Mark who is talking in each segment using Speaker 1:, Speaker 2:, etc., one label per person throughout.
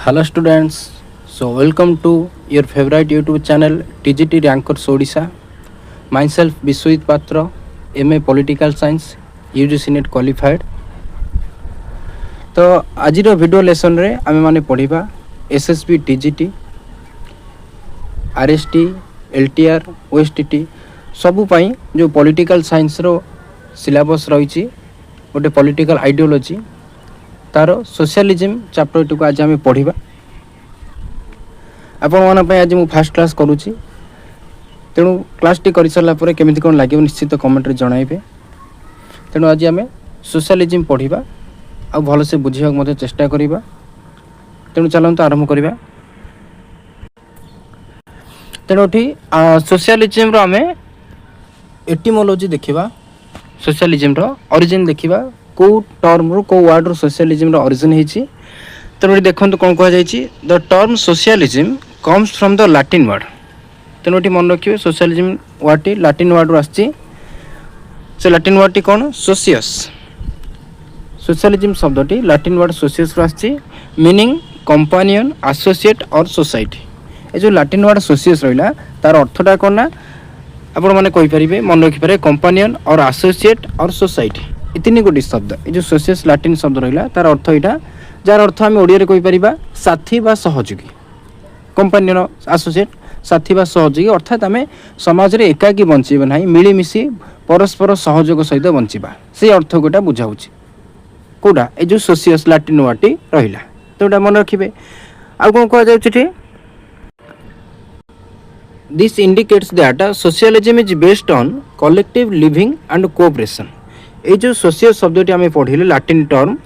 Speaker 1: Hello students, so welcome to your favorite YouTube channel TGT Rankers Odisha. Myself Biswajit Patra, MA Political Science, UGC NET qualified. तो आज video lesson रे आमे माने पढ़िबा SSB TGT RST LTR OSTT सबु पई जो political science रो सिलेबस रही गोटे पॉलिटिकल आइडियोलॉजी तार सोशलिज्म चैप्टर टू आज आम पढ़ा आपण मैं आज मुझे फास्ट क्लास करुँची तेणु क्लास टी कर सारापर केमी कौन लगे निश्चित कमेंट जनइबे। तेणु आज आम सोशलिज्म पढ़ा आ भल से बुझा चेष्टा करवा। तेणु चलते आरंभ करवा। तेणु सोशलिज्म आम एटिमोलॉजी देखा सोशलिज्म ओरिजिन देखा कौ टर्म रू कौ वर्ड रू सोशलिज्म ओरिजिन होती। तेणु देखो कौन कहुई the term socialism comes from the Latin word. तेणु मन रखिए सोशलिज्म वर्ड टी लैटिन वर्ड रू आसी। से लैटिन वर्ड टी कौन सोशियस। सोशलिज्म शब्दटी लैटिन वर्ड सोशियस रू आसी मीनिंग कंपानियन एसोसिएट और सोसाइटी। ये जो लैटिन वर्ड सोशियस रहा तार अर्थटा कौन ना आपण मैंने कहींपारे मन रखिपारे कंपानियन और एसोसिएट और सोसाइटी ये तीन गोटी शब्द। ये जो सोशियस लैटिन शब्द रहा तार अर्थ यहाँ जार अर्थ आम ओडिया कहींपर साथी बा सहयोगी। कंपानियन एसोसिएट साथी बा सहयोगी अर्थात आम समाज रे एकाकी बंचीबा ना मिलमिशि परस्पर सहयोग सहित बंचीबा से अर्थ गोटा बुझाऊँ कौटा ये जो सोशियस लैटिन वर्ड टी रहा। तो ये मन रखिए। आउ कौन कह This indicates that socialism is based on collective living and cooperation. ये जो सोशियल शब्दटी आम पढ़ले लैटिन टर्म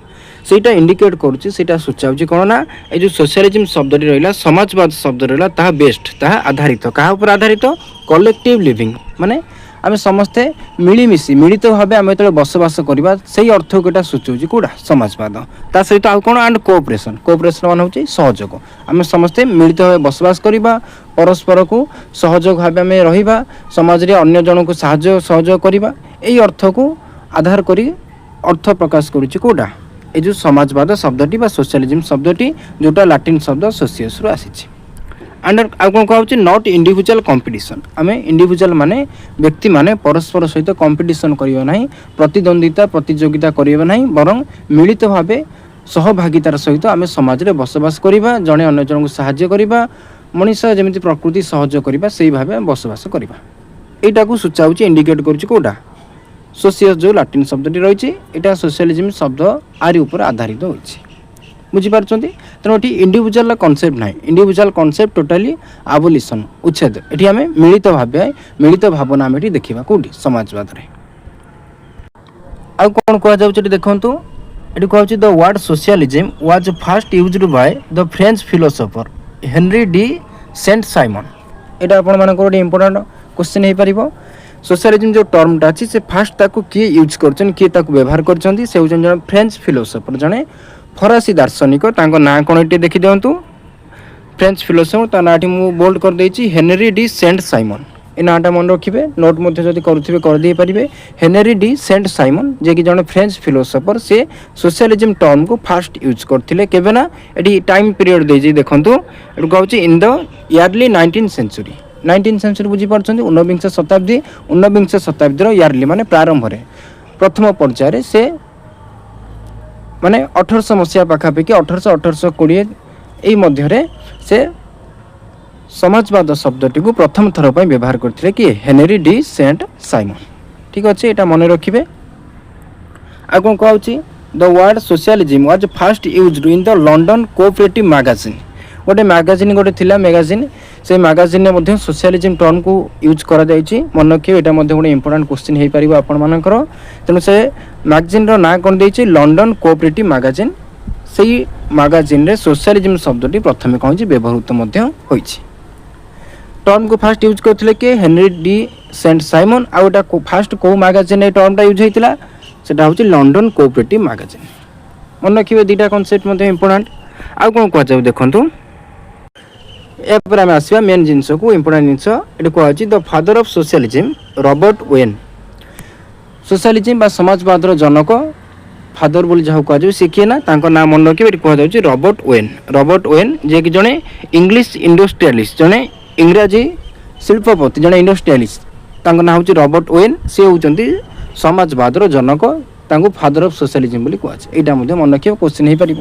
Speaker 1: सेटा इंडिकेट करुच्ची सेटा सूचाऊँ कौन ना ये जो सोशलिज्म शब्दटी रहा समाजवाद शब्द रहा ता बेस्ट ता आधारित क्या उपर आधारित कलेक्टिव लिविंग माने आम समस्ते मिलमिशि मिलित भाव आम जो बसवास करवा से अर्थ गोटा सूचाऊँ कौटा समाजवाद ता सहित आउ कौन एंड कोऑपरेशन। कोऑपरेशन मान हूँ सहयोग आम समस्ते मिलित भाव बसवास करवा परस्पर को सहयोग भाव आम रहा समाज रे अन्य जन को साहाय्य सहयोग करवा यही अर्थ को आधार करी अर्थ प्रकाश करुच्ची कौटा ये जो समाजवाद शब्दटी बा सोशलिज्म शब्दटी जोटा लैटिन शब्द सोशियस रु आसी। एंड आउ कौन कहूँ नॉट इंडिविजुअल कंपटीशन आम इंडिविजुअल माने व्यक्ति माने परस्पर सहित कंपटीशन करियो नहीं प्रतिद्वंदिता प्रतियोगिता करियो नहीं बरं मिलित भाव सहभागितार सहित आम समाज रे बसवास करवा जड़े अन्य जन को साहाय्य करवा मनीष जमी प्रकृति सहयोग करवा से भाव बसवास करवा यटा को सूचाऊँ इंडिकेट करुच्ची कौटा सोशियस जो लैटिन शब्दटी रही है सोशलिज्म शब्द आरि उपर आधारित होती बुझीपार। तेणु ये इंडिविजुअल कॉन्सेप्ट ना इंडिविजुअल कॉन्सेप्ट टोटाली आबोलिशन उच्छेद ये आम मिलित भाव मिलित भावना आम देखा कौटी समाजवाद रे। आउ कौन कहुँ देखूँ ये कहूँ the word socialism was first used by the French philosopher Henri de Saint Simon. यहाँ आपण मान गोटे इंपोर्टाट क्वेश्चन हो पार सोशलिज्म जो टर्मटा अच्छी से फास्ट ताकू किए यूज कर किए ताकू व्यवहार कर जन फ्रेंच फिलोसोफर जड़े फरासी दार्शनिक ना कौन ये देखी दिंतु फ्रेंच फिलोसोफर ता ना मुझे बोल्ड कर देछि हेनरी डी सेंट साइमन। ये नाटा मन रखिए नोट जब करुवे करदे पारे हेनरी डी सेंट साइमन जे कि जड़े फ्रेंच फिलोसोफर से सोशलिज्म टर्म को फास्ट यूज करते केवे ना ये टाइम पीरियड दे देखूँ ये कहूँ in the early 19th century 19th century बुझीपार ऊनविंश शताब्दी इयरली माने प्रारंभ में प्रथम पर्यायर से माने 1800 मसीहा पाखापाखि 1820 यही मध्य से समाजवाद शब्दटी को प्रथम थर पर व्यवहार करते किए हेनरी डी सेंट साइमन। ठीक अच्छे यहाँ मन रखिए। आ कौन कहूँ the word socialism was first used in the London cooperative magazine गोटे मैगजीन गोटे थिला मैगजीन से मैगजीन में सोशलिज्म टर्म को यूज करा मन रखिए यहाँ गोटे इंपोर्टाट क्वेश्चन हो पार आपर तेणु से मैगजीन ना कौन दे लंडन कोऑपरेटिव मैगजीन से मैगजीन रे सोशलिज्म शब्दटी प्रथम कौन व्यवहृत होती टर्म को फास्ट यूज करते कि हेनरी डी सेंट साइमन आउटा फास्ट कौ मैगजीन टर्मटा यूज होता सेटा हूँ लंडन कोऑपरेटिव मैगजीन मन रखिए दुईटा कनसेप्ट इंपोर्टाट। आउ कौन कह देखूँ एपर आम आसवा मेन जिनस को इंपोर्टाट जिनस ये कहुच्छी the father of socialism Robert Owen socialism बा समाजवाद जनक फादर बोली जहाँ कह सी किए ना नाम मन रखिए कहुच्छे रॉबर्ट ओवेन जे कि जड़े इंग्लिश इंडस्ट्रियलिस्ट जड़े इंग्राजी शिल्पपति जड़े इंडस्ट्रियलिस्ट ना हूँ रॉबर्ट ओवेन सी होती समाजवाद जनक फादर ऑफ सोशलिज्म बोली कहुए यहाँ मन रखिए क्वेश्चन हो पार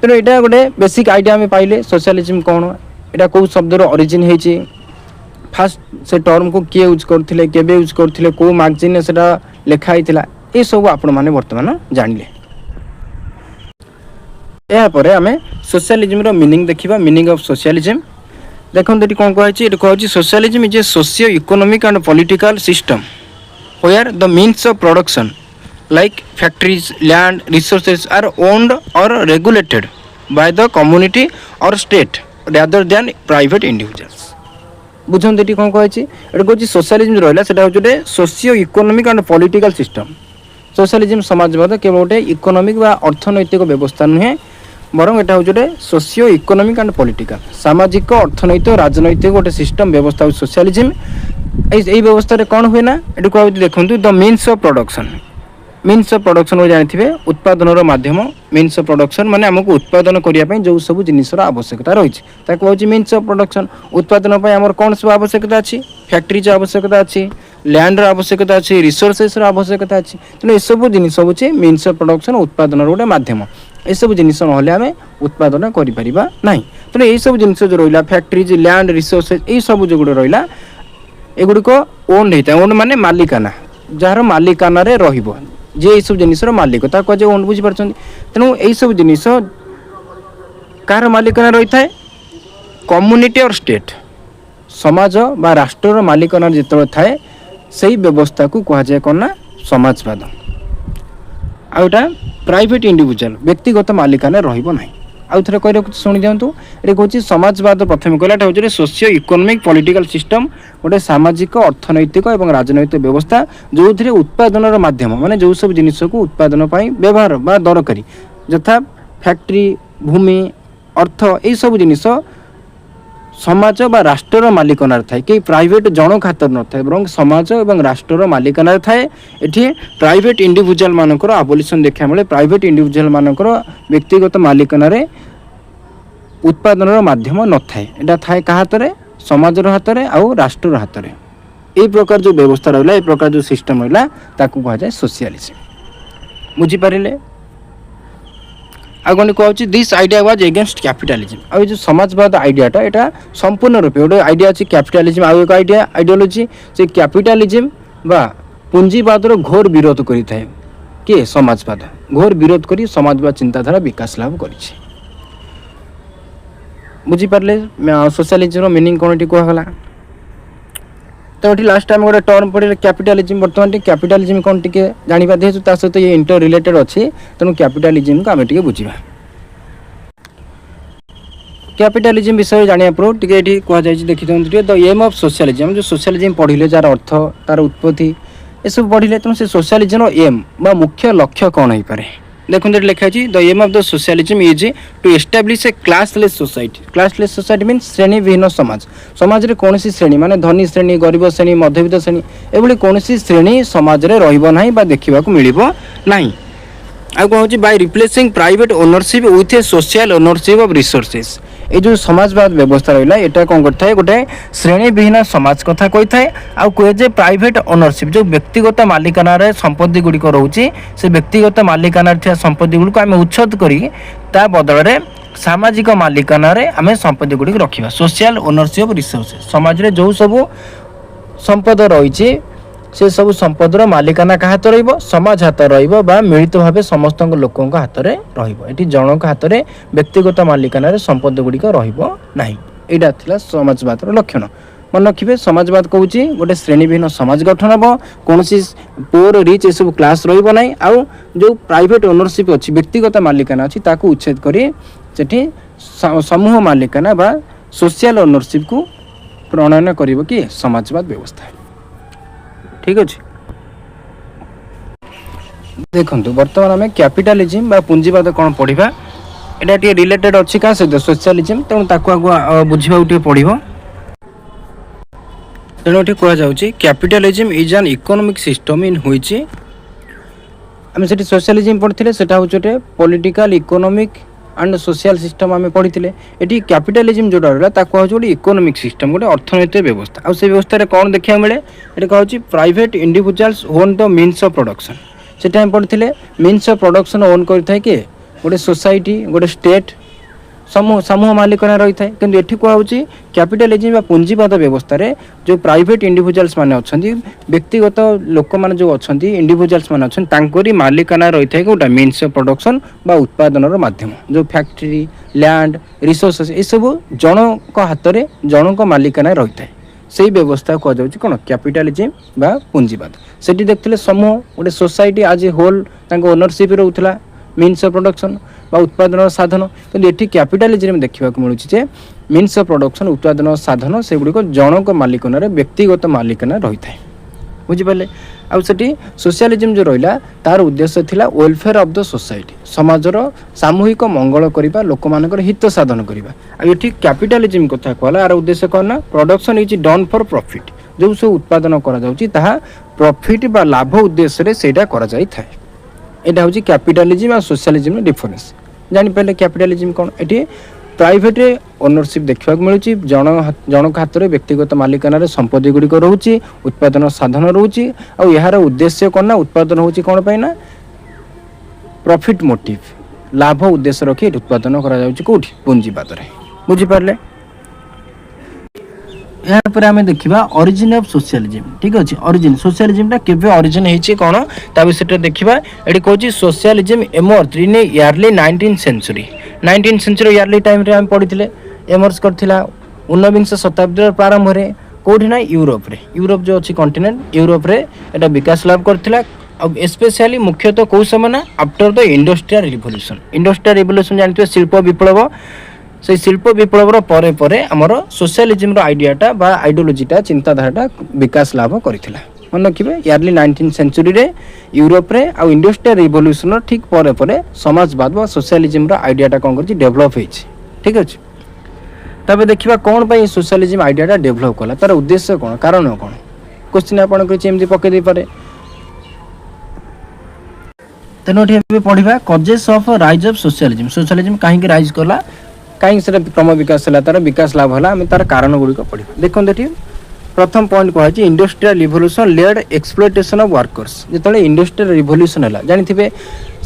Speaker 1: तेणु यहाँ गोटे बेसिक आइडिया आम पाइले सोशलिज्म कौन यहाँ कौ शब्दर ओरिजिन होती फास्ट से टर्म को किए यूज करते केबे यूज करते कौ मैगजीन से लिखाई ये सब आपण मैंने बर्तमान जानिले यापर आम सोशलिज्म मीनिंग देखा मीनिंग ऑफ सोशलिज्म देखो ये कौन कहे socialism is a socio economic and political system where the means of production like factories, land, resources are owned or regulated by the community or state rather than private individuals. बुझन देटी कौन कहे कहूँ socialism रहा से गोटे socio economic and political system socialism समाजवाद केवल गोटे इकोनॉमिक व अर्थनैतिक व्यवस्था नुहे बरं एटा हूँ गोटे सोशियो इकोनॉमिक एंड पॉलिटिकल सामाजिक अर्थनैतिक राजनैतिक गोटे सिस्टम व्यवस्था सोशलिज्म यही व्यवस्था कौन हुए ना ये कह देखो the means of production means of production को जानते उत्पादन माध्यम मीन्स ऑफ प्रोडक्शन माने आमको उत्पादन करने जो सब जिनसर आवश्यकता रही है मीन्स ऑफ प्रोडक्शन उत्पादन आम कौन सब आवश्यकता अच्छी फैक्ट्री आवश्यकता अच्छी लैंड आवश्यकता अच्छी रिसोर्सेस आवश्यकता अच्छी तेणु सब जिन हूँ मीन्स ऑफ प्रोडक्शन उत्पादन गोटे मध्यम ये सब जिन ना आम उत्पादन करें ना तेणु यही सब जिन जो रहा फैक्ट्रीज लैंड रिसोर्सेस यही सब जो गुड़ रहा एगुड़िक ओन होता है ओन माने मालिकाना जार मालिकाना रही जे ये सब जिनसर मालिक कहे ओन बुझीपार तेणु यही सब जिनस कार मालिकाना रही है कम्युनिटी और स्टेट समाज बा राष्ट्र मालिकाना जो थाए से व्यवस्था को कहुए कौन ना समाजवाद आउटा प्राइवेट इंडिविजुअल व्यक्तिगत मालिकाना रही आउ थे कही रखुच्छी शुणी दिंतु ये कहूँ समाजवाद प्रथम कहला हूँ सोशियो इकोनॉमिक पॉलिटिकल सिस्टम गोटे सामाजिक अर्थनैतिक और राजनैतिक व्यवस्था जो थे उत्पादन माध्यम माने जो सब जिनिस को उत्पादन व्यवहार बा दरकारी यथा फैक्ट्री भूमि अर्थ यही सब जिनिस समाज बा राष्ट्र मालिकाना थाए कई प्राइवेट जन खातर न थाए बरं समाज और राष्ट्र मालिकाना थाए ये प्राइवेट इंडिविजुअल मानकर आबोलिशन देखा मिले प्राइवेट इंडिविजुअल मानकर व्यक्तिगत मालिकाना उत्पादन माध्यम न थाए यहाँ थाए क्या हाथ में समाजर हाथ में आउ राष्ट्र हाथ में यही प्रकार जो व्यवस्था रहा प्रकार जो सिस्टम रहा कहुए सोशलिज्म बुझीपारे आगे कहूँ this idea was against capitalism आ जो समाजवाद आइडियाटा यहाँ संपूर्ण रूपे गोटे आइडिया अच्छी कैपिटलिज्म आउ एक आइडिया आइडियोलॉजी से कैपिटलिज्म बा पुंजीवादर घोर विरोध करें किए समाजवाद घोर विरोध कर समाजवाद चिंताधारा विकास लाभ कर बुझीपारे सोशलिज्म मीनिंग कौन ये कहला तो ये लास्ट टाइम गोटे टर्म पढ़े कैपिटलिज्म बर्तमान कैपिटलिज्म कौन टी जाना दे सहित ये इंटर रिलेटेड अच्छी तेणु कैपिटलिज्म को आम टे बुझा कैपिटलिज्म विषय जाना पूर्व टी कहुई देखी द एम ऑफ सोशलिज्म जो सोशलिज्म पढ़ले जार अर्थ तार उत्पत्ति ये सब पढ़ले तेणु से सोशलिज्म एम बा मुख्य लक्ष्य कौन हो पारे देखो लिखाई the aim of the socialism is to establish a classless society mean श्रेणी विहीन समाज समाज रे कौन श्रेणी माने धनी श्रेणी गरीब श्रेणी मध्यवित्त श्रेणी एभली कौन श्रेणी समाज रे रहिबो नाही बा देखिबा को मिलिबो नाही आ कहूँ by replacing private ownership with A social ownership of resources ये जो समाजवाद व्यवस्था रहा है कौन करता है गोटे श्रेणी विहीन समाज कथा कही था आ कहे प्राइवेट ओनरशिप जो व्यक्तिगत मालिकाना संपत्ति गुड़िक रोचे से व्यक्तिगत मालिकाना संपत्ति गुड़िक आम उच्छेद कर बदल में सामाजिक मालिकाना आम संपत्ति गुड़िक रखा सोशल ओनरशिप ऑफ रिसोर्सेस समाज रे जो सब संपद रही से सब संपदर मालिकाना क्या हाथ रमाज हाथ रहा मिलित भाव समस्त लोकों हाथ में रही जनक हाथ में व्यक्तिगत मालिकाना संपद गुड़िक रहा यहाँ समाजवाद लक्षण मन रखिए समाजवाद कहूँ गोटे श्रेणीविहीन समाज गठन हम कौन पुअर रिच ये सब क्लास रही आउ जो प्राइवेट ओनरशिप अच्छी व्यक्तिगत मालिकाना अच्छी ताकू उच्छेद कर समूह मालिकाना बा सोशल ओनरशिप को प्रणयन कर कि समाजवाद व्यवस्था ठीक अच्छे देखो बर्तमान आम कैपिटलिज्म बा पुंजीवाद कौन पढ़ा यहाँ टे रिलेटेड अच्छी क्या सहित सोशलिज्म तेणु आगे बुझा पढ़ तेणु ये कहुच्छे capitalism is an economic system in which आम से सोशलिज्म पढ़ी से हूँ political economic and social system आम पढ़ी ये कैपिटलिज्म जोटा रहा गोटे इकोनॉमिक सिस्टम गोटे अर्थनैतिक व्यवस्था आ से व्यवस्था कौन देखा मिले ये कहूँ private individuals own the means of production से आम पढ़ी मीन्स ऑफ प्रोडक्शन ओन करता है किए गोटे सोसाइटी गोटे स्टेट समूह समूह मालिकाना रही है कि ये कहुच्छी कैपिटलिज्म पुंजीवाद व्यवस्था रे जो प्राइवेट इंडिविजुअल्स माने अच्छा व्यक्तिगत लोक मैंने जो अच्छा इंडिविजुअल्स माने अच्छा मालिकाना रही है गोटा मीन्स ऑफ प्रोडक्शन बा उत्पादन माध्यम जो फैक्ट्री लैंड रिसोर्सेस ये सब जनक हाथ में जनक मालिकाना रही है से व्यवस्था कहुँ कौन कैपिटलिज्म बा पुंजीवाद से देखते समूह गोटे सोसाइटी आज होल ओनरशिप रोला मीन्स ऑफ प्रोडक्शन बा उत्पादन साधन कि ये कैपिटलिज्म देखा मिलूँ मीन्स ऑफ प्रोडक्शन उत्पादन साधन से गुड़िक जनक मालिकाना व्यक्तिगत मालिकाना रही है बुझिपारे आउे सोशलिज्म जो रहा तार उद्देश्य थिला वेलफेयर ऑफ द सोसाइटी समाजर सामूहिक मंगल करवा लोक मानकर हित साधन करवा ये कैपिटलिज्म कथा कहला यार उद्देश्य कौन ना production is done for profit जो सब उत्पादन करा प्रॉफिट बा लाभ उद्देश्य से यहाँ हूँ कैपिटलिज्म और सोशलिज्म डिफरेंस जानीपारे कैपिटलिज्म कौन ये प्राइवेट ओनरशिप देखा मिलूँ जनक हाथ में व्यक्तिगत मालिकाना संपत्ति गुड़िक रोचे उत्पादन साधन रोचे और यार उद्देश्य कौन ना उत्पादन होची कौन पाई ना प्रॉफिट मोटिव लाभ उद्देश्य रखी उत्पादन कौटी पुंजीवाद बुझीपारे यापर आम देखा ओरिजिन ऑफ सोशलिज्म ठीक अच्छे ओरिजिन सोशलिज्म केवे ओरिजिन होती कौन ता विषय देखा ये कहूँ socialism emerge in early 19th century 19th century early time आम पढ़ी एमर्ज करथिला 19विंश शताब्दी प्रारंभ में कौटी ना यूरोप जो अच्छी कॉन्टिनेंट यूरोप रे एटा विकास लाभ करथिला स्पेशली मुख्यतः कौ समय ना आफ्टर द इंडस्ट्रियल रिवोल्यूशन जानते शिल्प विप्लव से शिल्प विप्लवर परे परे आमर सोशलिज्म आइडियाटा बा आइडियोलोजीटा चिंताधाराटा विकास लाभ करथिला मन रखिए इयरली 19th सेंचुरी रे यूरोप रे आ इंडस्ट्रियल रिवोल्यूशन ठीक परे परे समाजवाद बा सोशलिज्म आइडियाटा कौन कर डेभलप होइछि ठीक अच्छे तबे देखिबा कौन पाई सोशलिज्म आइडियाटा डेभलप कला तार उद्देश्य कौन कारण कौन क्वेश्चन आपन को एमती पके दे पारे तेनो पढ़ा causes of rise of socialism कहीं राइज कला कहीं से क्रम विकास है तार विकास लाभ है आम तार कारण गुड़िक पढ़ा देखते ये प्रथम पॉइंट कहुई industrial revolution led exploitation of workers जो इंडस्ट्रियल रिवोल्यूशन है जानी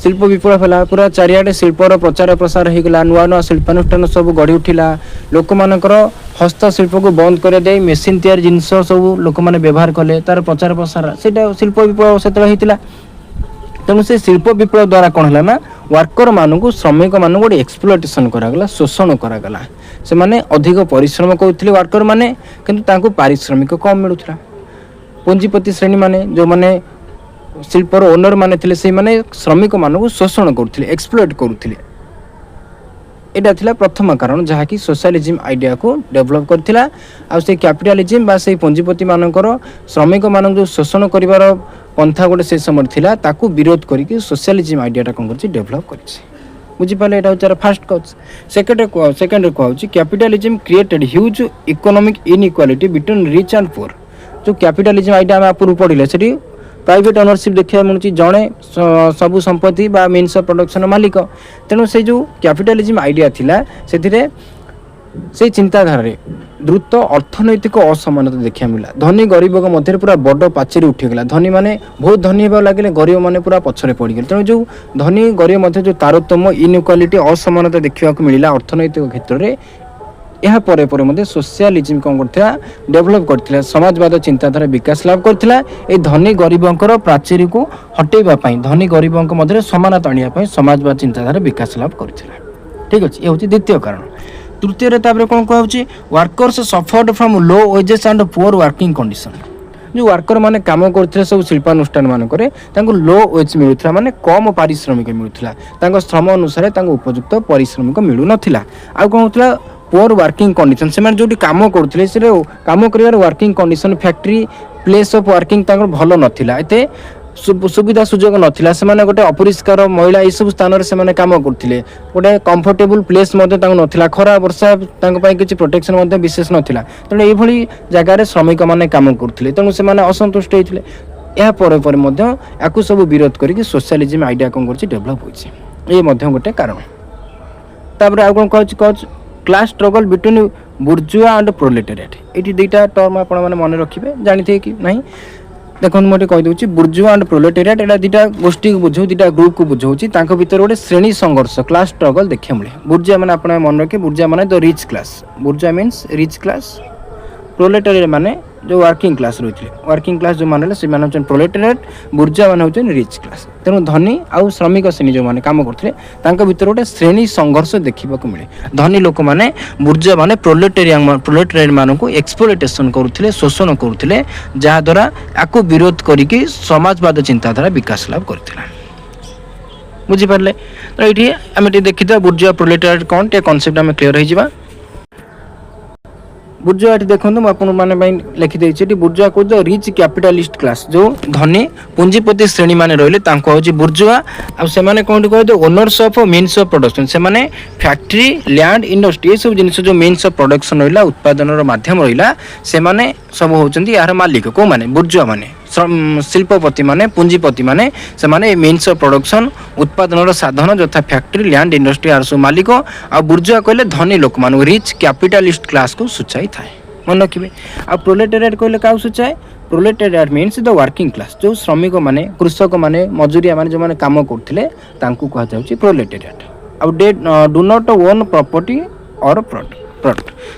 Speaker 1: शिल्प विप्लव है पूरा चारिआडे शिल्पर प्रचार प्रसार होगा नुआ नुआ शिल्पानुष्ठान सब गढ़ी उठिला लोक मानकर हस्तशिल्प को बंद कर दे मेसीन तैयारी जिनस सब लोक मैंने व्यवहार कले तार प्रचार प्रसार से शिल्प विप्लव से होता तेणु से शिल्प विप्लव द्वारा कौन है ना वर्कर मानू श्रमिक मानू गोटे एक्सप्लोइटेशन करागला शोषण करागला से माने अधिक परिश्रम करते वर्कर माने किंतु पारिश्रमिक कम मिलूला पुंजीपति श्रेणी माने जो माने शिल्पर ओनर माने थिले से माने श्रमिक मानू शोषण करते एक्सप्लोइट करते एटा थिला प्रथम कारण जहाँकि सोशलिज्म आइडिया को डेभलप करथिला आ से कैपिटलिज्म बा से पुंजीपति मानकर श्रमिक मानक जो शोषण करिवार पंथा गोटे से समय थिला ताकू विरोध करिके सोशलिज्म आइडियाटा कौन कर डेभलप करिछि बुझिपारे एटा होचार फर्स्ट कज सेकंड कहूँ capitalism created huge economic inequality between rich and poor जो कैपिटलिज्म आइडिया आम पूर्व पढ़ले से प्राइवेट ओनरशिप देखा मिलूँ जड़े सबू संपत्ति बा मीन्स ऑफ प्रोडक्शन मालिक तेणु से जो कैपिटलिज्म आइडिया थिला से चिंताधारा द्रुत अर्थनैतिक असमानता देखा मिला धनी गरीब मध्य पूरा बड़ पाचेरी उठीगला धनी माने बहुत धनी होगा लगे गरीब माने पूरा पछरे पड़गले तेणु जो धनी गरीब मध्य जो तारतम्य इनइक्वालिटी असमानता देखा मिला अर्थनैतिक क्षेत्र में यह परे परे मध्य सोशलिज्म कौन करथिला डेभलप करथिला समाजवाद चिंताधारा विकास लाभ करथिला ए धनी गरीबंकर प्राचीरी को हटेबा पई धनी गरीबंक मध्य समानता आनिया पई समाजवाद चिंताधारा विकास लाभ करथिला ठीक अछि ए होछि द्वितीय कारण तृतीय रे ताबरे कोन कहउछि workers suffered from low wages and poor working condition जो वर्कर माने काम करथिले सब शिल्पानुष्ठान मान करे तांको लो वेज मिलुथला माने कम पारिश्रमिक मिलुथला तांको श्रम अनुसार तांको उपयुक्त पारिश्रमिक मिलु नथिला आ कोन होतला पुअर वर्किंग कंडीशन से जो काम करते से काम कर working condition factory place of working भल नाला एत सुविधा सुजोग नाला से गोटे अपरिष्कार महिला ये सब स्थान से काम करते गोटे कंफर्टेबल प्लेस नाला खरा वर्षा किसी प्रोटेक्शन विशेष नाला तेणु ये जगार श्रमिक मैंने काम करते तेणु से असंतुष्ट होते ଏହା ପରେ ପରେ ମଧ୍ୟ ୟାକୁ ସବୁ ବିରୋଧ କରିକି सोशलिज्म आइडिया कौन कर डेभलप होइछि ये मध्य गोटे कारण तापर आ कौन कहछ class struggle between bourgeois and proletariat ये दुईटा टर्म आपण माने मन रखिबे जानिथे कि नहीं देखो मुझे कहीदे बुर्जुआ एंड प्रोलेटेरिएट एटा दुईटा गोष्ठी को बुझाऊ दुईटा ग्रुप को बुझाऊँ तांको भीतर गोटे श्रेणी संघर्ष क्लास स्ट्रगल देखा मिले बुर्जुआ माने आपण मन रखिए बुर्जुआ माने the rich class बुर्जुआ means rich class proletariat माने जो वर्किंग क्लास रही थे वर्किंग क्लास जो माने से माने प्रोलेटेरिएट बुर्जुआ माने होचन रिच क्लास तेणु धनी आउ श्रमिक श्रेणी जो माने काम करते तांका भीतर गोटे श्रेणी संघर्ष देखा मिले धनी लोक माने बुर्जुआ माने प्रोलेटेरिएट मानक एक्सप्लॉयटेशन करुथिले शोषण करुथिले जहा द्वारा याकू विरोध करिकि समाजवाद चिंताधारा विकास लाभ करथिला बुझी पारले तो ये आम देखिए बुर्जुआ प्रोलेटेरिएट कौन टे कॉन्सेप्ट आम क्लियर हो बुर्जुआ ये देखो मुझे लिखी देती बुर्जुआ को जो रिच कैपिटालिस्ट क्लास जो धनी पुंजीपति श्रेणी माने रहिले हूँ बुर्जुआ आउ से कौन कह owners of means of production से फैक्ट्री लैंड इंडस्ट्री ये सब जिनिस जो मीन्स ऑफ प्रोडक्शन रहा उत्पादन माध्यम रहा से सब होती यार मालिक कौ माने बुर्जुआ माने शिल्पपति माने पुंजीपति माने से माने मीन्स ऑफ प्रोडक्शन उत्पादन साधन जथा फैक्ट्री लैंड इंडस्ट्री आर सब मालिक आ बुर्जुआ कहले धनी लोक मान रिच कैपिटालिस्ट क्लास को सूचाई थाए मन रखिए आ प्रोलेटेरिएट कहले क्या सूचाए proletariat means the working class जो श्रमिक माने कृषक माने मजूरिया माने जो माने काम करथिले तांकू कहा जाउची प्रोलेटेरिएट आ they do not own property और प्रोडक्ट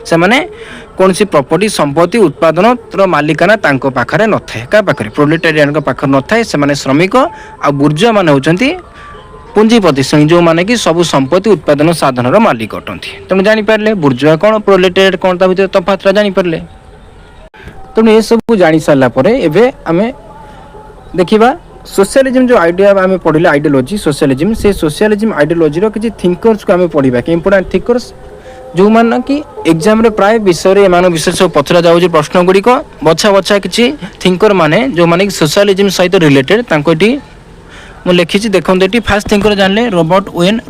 Speaker 1: से माने कौन सी प्रॉपर्टी संपत्ति उत्पादन मालिकाना तांको पाखरे न थाए का पाखरे प्रोलेटेरिएट को पाखरे न थाए से माने श्रमिक आ बुर्जुआ माने होचंती पुंजीपति श्रेणी जो माने कि सब संपत्ति उत्पादन साधन मालिक अटंती तेणु जानी पारले बुर्जुआ कौन प्रोलेटेरिएट कौन ता भीतर तफातरा जानी पारले तेणु ये सब जानी सारला परे एबे आमे देखिबा सोशलिज्म जो आइडिया आमे पढिले आइडियोलॉजी सोशलिज्म से सोशलिज्म आइडियोलॉजी रो किछि थिंकर्स को आमे पढिबा कि इंपोर्टेंट थिंकर्स जो मान कि एग्जाम रे प्राय विषय एम विषय सब पचरा जाऊँ प्रश्न गुड़िक बछा बछा किसी थिंकर माने जो माने सोशलिज्म सहित रिलेटेड तांको मु लिखी देखो ये फास्ट थिंकर जानले रॉबर्ट ओवेन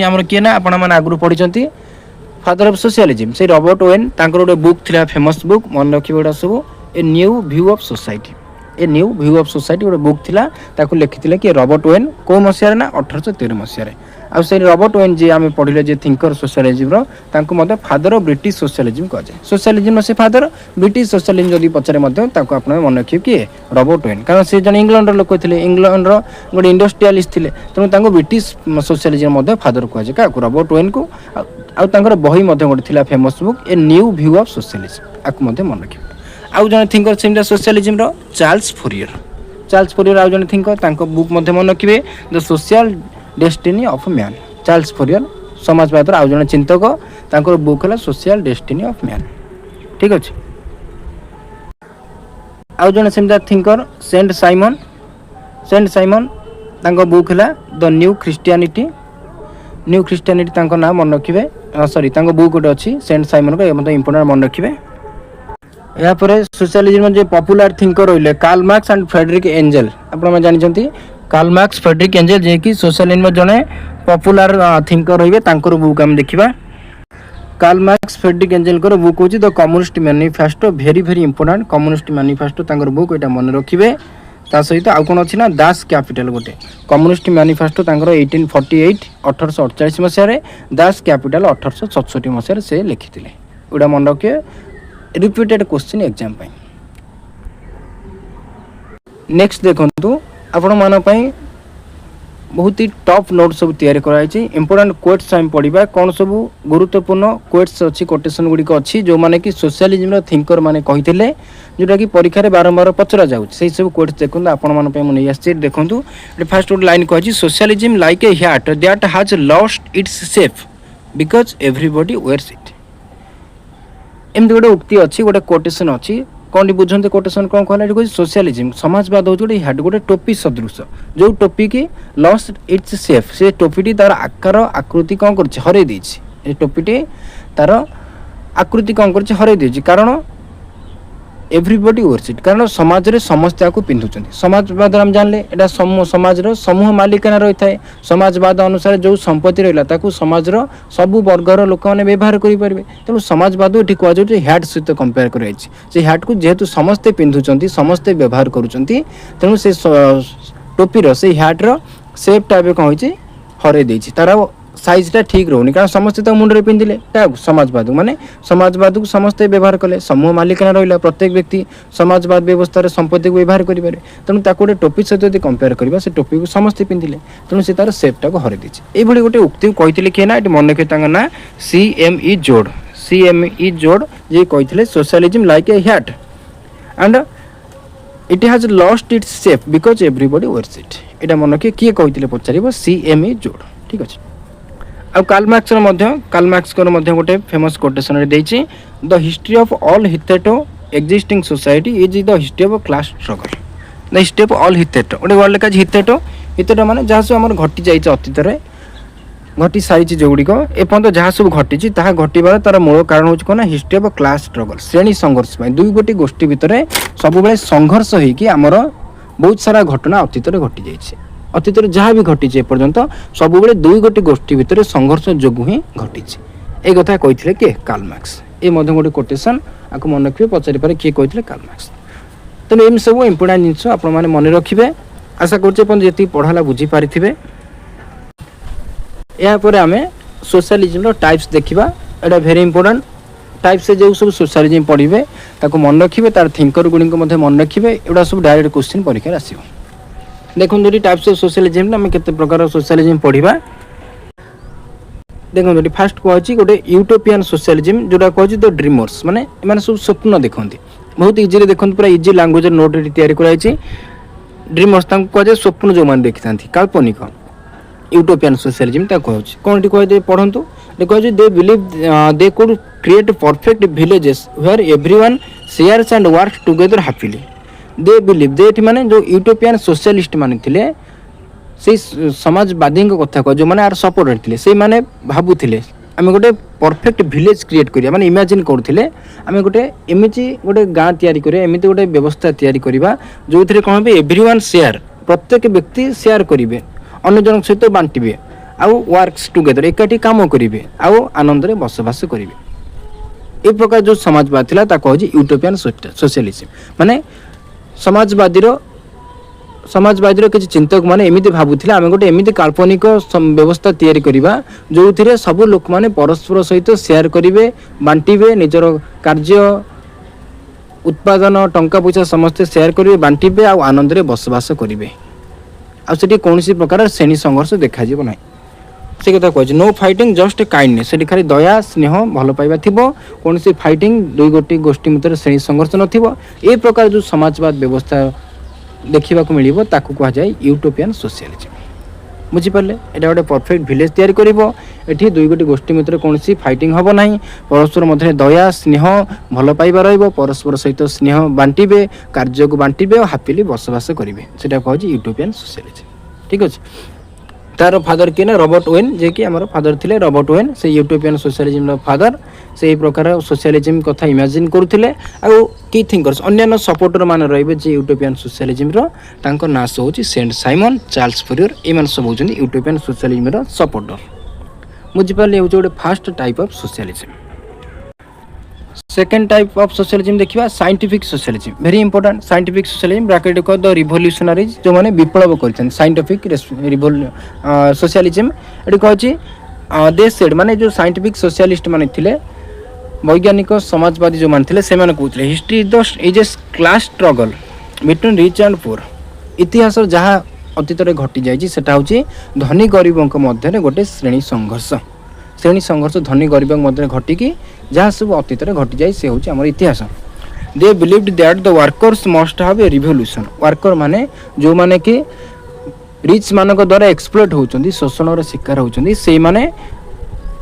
Speaker 1: आमर किए ना आपण मैंने आगु पढ़ी फादर ऑफ सोशलिज्म से रॉबर्ट ओवेन गोटे बुक थिला फेमस बुक मन रखिए गोटा सब ए न्यू व्यू ऑफ सोसाइटी गोटे बुक थिला ताकू लिखिथिले कि रॉबर्ट ओवेन को मसिया ना 1813 मसिया आ से रॉबर्ट ओवेन जी आम पढ़िले जे थिंकर सोशलिज्म तांको मते फादर ऑफ ब्रिटिश सोशलिज्म कह जाए सोशलिज्म से फादर ब्रिटिश सोशलिज्म जदि पचारे मते ताको आपण मन रखिए कि रॉबर्ट ओवेन कारण से जन इंग्लैंड रो लोक थिले इंग्लैंड रो गोटे इंडस्ट्रियलिस्ट थिले तेणु तांको ब्रिटिश सोशलिज्म मते फादर कह जाए का रॉबर्ट ओवेन को आ तांकर बही मते गोटे थिला famous book a new view of socialism आकु मते मन रखिए आउ जन थिंकर सेमटा सोशलिज्म रो चार्ल्स फोरियर आउ जन थिंकर तांको बुक मते मन रखिए the social destiny of man Charles Fourier समाजवाद आउ जन चिंतक तांकर बुक है सोशल डेस्टिनी ऑफ मैन ठीक अच्छे आउ जन सेमटा थिंकर सेंट साइमन तांको बुक है द न्यू क्रिश्चियनिटी तांको नाम मन रखिए सॉरी तांको बुक गोटे अच्छी सेंट साइमन को मतलब इंपोर्टेंट मन रखिए या पर सोशलिज्म जो पॉपुलर थिंकर रहिले Karl Marx and Friedrich Engel आपण जानते कार्ल मार्क्स फ्रेडरिक एंजेल जे कि सोशलिज्म जने पॉपुलर थिंकर रहिबे तांकर बुक हम देखिबा कार्ल मार्क्स फ्रेडरिक एंजेल कर बुक होची the communist manifesto very important communist manifesto तांकर बुक एटा मन रखिबे ता सहित आउ कोन अछि ना दास कैपिटल गोटे कम्युनिस्ट मैनिफेस्टो तांकर 1848 1848 मसिया रे दास कैपिटल 1867 मसिया रे से लिखिथिले उडा मन रखिए रिपीटेड क्वेश्चन एग्जाम पाई नेक्स्ट देखंतु आपण मान पाई बहुत ही टॉप नोट सब तैयारी कराई इंपोर्टेंट कोट्स हम पढ़ा कौन सब गुरुत्वपूर्ण कोट्स अच्छी कोटेशन गुड़िक अच्छी जो माने कि सोशलिज्म थिंकर माने कही जोटा कि परीक्षा रे बारंबार पचरा जाउछ सब कोट्स देखो आपण मान पे मुझे आसी देखूँ फास्ट गोटे लाइन कही socialism like a hat that has lost its shape because everybody wears it एमती गोटे उक्ति अच्छी गोटे कोटेशन अच्छी कौन बुझे कोटेशन कौन कहला सोशलिज्म समाजवाद हूँ गोटे हार्ट गोटे टोपी सदृश जो टोपी की लॉस्ट इट्स शेप से टोपीटी तार आकार आकृति कौन कर हरई देछि टोपीटी तार आकृति कौन कर हरई देछि कारण एवरीबडी वेयर्स इट कारण समाज रे समस्त को पिंधुचंती समाजवाद हम जानले एटा समाज रो समूह मालिकाना रही थाए समाजवाद अनुसार जो संपत्ति रहिला ताकू समाज रो सब वर्गर लोक माने व्यवहार करि परिबे तेणु समाजवाद एठी कुआ जो हैट सहित कंपेयर कराइछि से हैट को जेहेतु समस्त पिंधुचंती समस्त व्यवहार करूचंती तेणु से टोपी रो से हैट रो शेप टाइप कौन होइछि हरे देछि तार साइजटा ठीक रोनी कारण समस्त तो मुंडे पिंधिले समाजवाद माने समाजवाद को समस्त व्यवहार कले समूह मालिकाना रहिला प्रत्येक व्यक्ति समाजवाद व्यवस्था संपत्ति को व्यवहार करें तेणु गोटे टोपी सहित यदि कंपेयर करवा से टोपी को समस्त पिंधिले तेणु से तार सेपटा को हरे देछि एभली गोटे उक्ति कहिथिले किए ना मन रखे ना CME जोड़ जे कहिथिले socialism like a hat and it has lost its shape because everybody wears it एटा मन रखे किए कहिथिले पचारिबो CME जोड़ ठीक अछि अब कार्ल मार्क्स गोटे फेमस कोटेशन रे देछि the history of all हिथेटो existing society is the history of class struggle the history of all हिथेटो गोटे वर्ड लेखा हिथेटो माने जहाँ सब आमर घटी जाइए अतीत घटी सारी जोगुड़िक एपर्तंत जहाँ सब घटी घटबार तार मूल कारण हूँ कौन हिस्ट्री ऑफ क्लास स्ट्रगल श्रेणी संघर्ष दुई गोटी गोष्ठी भितर सब संघर्ष होगी आमर बहुत सारा घटना अतीत घटी जाइए अतीत जहाँ भी घटी एपर्तंत सब दुई गोटी गोष्ठी भितर संघर्ष जोगु ही घटी ए कथा कही किए कार्ल मार्क्स ये गोटे कोटेशन आपको मन रखिए पचारि पारे किए कही कार्ल मार्क्स तेणु एम सब इम्पोर्टाट जिन आप मन रखिए आशा करते पढ़ाला बुझीपारे यापर आम सोशलिज्म टाइप्स देखा एटा भेरी इंपोर्टेंट टाइप्स से जो सब सोशलिज्म पढ़े ताको मन रखिए तार थिंकर गुड़िक मन रखिए एटा सब डायरेक्ट क्वेश्चन परीक्षा आसो देखो ये टाइप्स ऑफ सोशलिज्म आम केते प्रकार सोशलिज्म पढ़ा देखो ये फास्ट कहे गोटे यूटोपियन सोशलिज्म जोटा कहे द ड्रीमर्स माने माने सब स्वप्न देखते बहुत इजी देखते पूरा इजी लैंग्वेज नोट तैयारी कराई ड्रीमर्स कहे स्वप्न जो मैंने देखी था काल्पनिक यूटोपियन सोशलिज्म कहूँ कौन कहे पढ़ंतु कहे they believe they could create perfect villages where everyone shares and work together happily they believe they माने जो यूटोपियन सोशलिस्ट माने थिले से समाजवादी कथा कह जो मैंने आर सपोर्टर थे से मैंने भावुले आम गोटे परफेक्ट विलेज क्रिएट करिया माने इमेजिन करथिले आम गोटे एमिति गोटे गाँ तैयारी करिया एमिति गोटे व्यवस्था तैयारी करिया जो थरे कोन बे एवरीवन शेयर प्रत्येक व्यक्ति शेयर करिवे अन्य जन सहित बांटिबे आउ वर्क्स टुगेदर एकाठी काम करिवे आउ आनंद रे बसवास करिवे ए प्रकार जो समाजवाद थिला ता कहजी यूटोपियन सोशलिज्म माने समाजवादी किसी चिंतक माने एमिति भाबुथिले आमे गोटे एमिति काल्पनिक व्यवस्था तैयारी करिबा जोथिरे सब लोक माने परस्पर सहित शेयर करिवे बांटिबे निजर कार्य उत्पादन टंका पैसा समस्त शेयर करिवे बांटिबे आ आनंद रे बसवास करिवे आ सेठी कोनसी प्रकार श्रेणी संघर्ष देखा जीव नाही से कथा कहछि नो फाइटिंग जस्ट काइंडनेस सेठी खाली दया स्नेह भल पाइबा थिबो कोनसी फाइटिंग दुई गोटी गोष्ठी भितर श्रेणी संघर्ष नथिबो ए प्रकार जो समाजवाद व्यवस्था देखा मिल ताकू कह जाए यूटोपियन सोशलिज्म बुझीपारे एटा गोटे परफेक्ट विलेज तैयारी करिवो एठी दुई गोटी गोष्ठी भितर कौन फाइटिंग हम ना परस्पर मध्य दया स्नेह भल पाइबा रहिबो परस्पर सहित स्नेह बांटिबे कार्य को बांटिबे और हैप्पीली बसवास करिवे सेटा कहछि यूटोपियन सोशलिज्म ठीक अछि तार फादर किए ना रॉबर्ट ओवेन जे कि हमर फादर थिले रॉबर्ट ओवेन से यूटोपियन सोशलिज्म फादर से प्रकार सोशलिज्म कथा इमेजिन करुथिले आ की थिंकर्स अन्य सपोर्टर मान रहिबे जे यूटोपियन सोशलिज्म रो तांको नास होची सेंट साइमन चार्ल्स फूरियर ए मान सब होचंदी यूटोपियन सोशलिज्म रो सपोर्टर मुझे पाले होची गोटे first type of socialism second type of socialism देखिबा scientific socialism very important scientific socialism bracket को द रिवोल्यूशनरीज जो माने विप्लव करछन साइंटिफिक सोशलिज्म एटी कहछि दे सेड माने जो साइंटिफिक सोशलिस्ट माने थिले वैज्ञानिक समाजवादी जो माने थिले से माने कहथिले history is a class struggle between rich and poor इतिहास जहाँ अतीत रे घटी जाइछि सेटा होछि धनी गरीबक मध्य गोटे श्रेणी संघर्ष धनी गरीब मध्य घटिकी जहाँ सब अतीत घटी जाए से होची हमर इतिहास they believed that the workers must have a revolution worker माने जो माने कि रिच मानक द्वारा एक्सप्लॉइट होचंदी शोषण रो शिकार होचंदी से माने